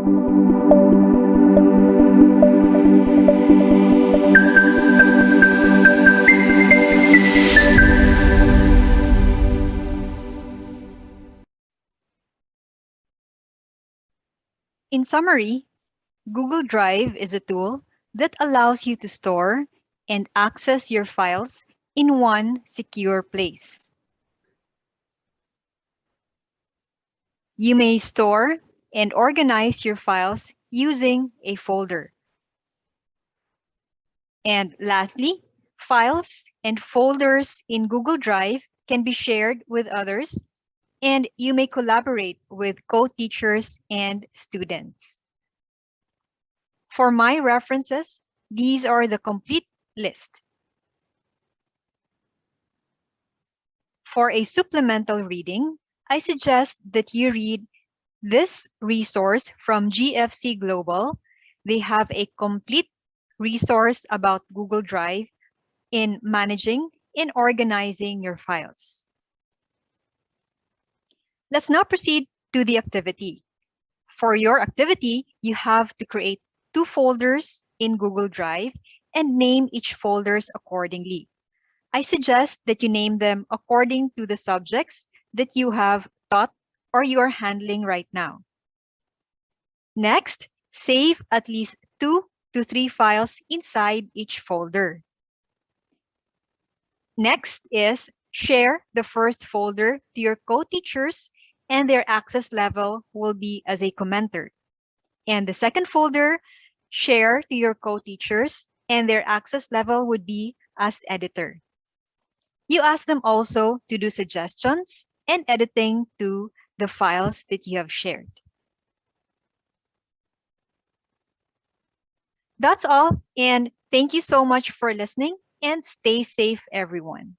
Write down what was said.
In summary, Google Drive is a tool that allows you to store and access your files in one secure place. You may store and organize your files using a folder. And lastly, files and folders in Google Drive can be shared with others, and you may collaborate with co-teachers and students. For my references, these are the complete list. For a supplemental reading, I suggest that you read this resource from GFC Global. They have a complete resource about Google Drive in managing and organizing your files. Let's now proceed to the activity. For your activity, you have to create 2 folders in Google Drive and name each folders accordingly. I suggest that you name them according to the subjects that you have taught or you are handling right now. Next, save at least 2 to 3 files inside each folder. Next is share the first folder to your co-teachers, and their access level will be as a commenter. And the second folder, share to your co-teachers, and their access level would be as editor. You ask them also to do suggestions and editing to the files that you have shared. That's all, and thank you so much for listening, and stay safe, everyone.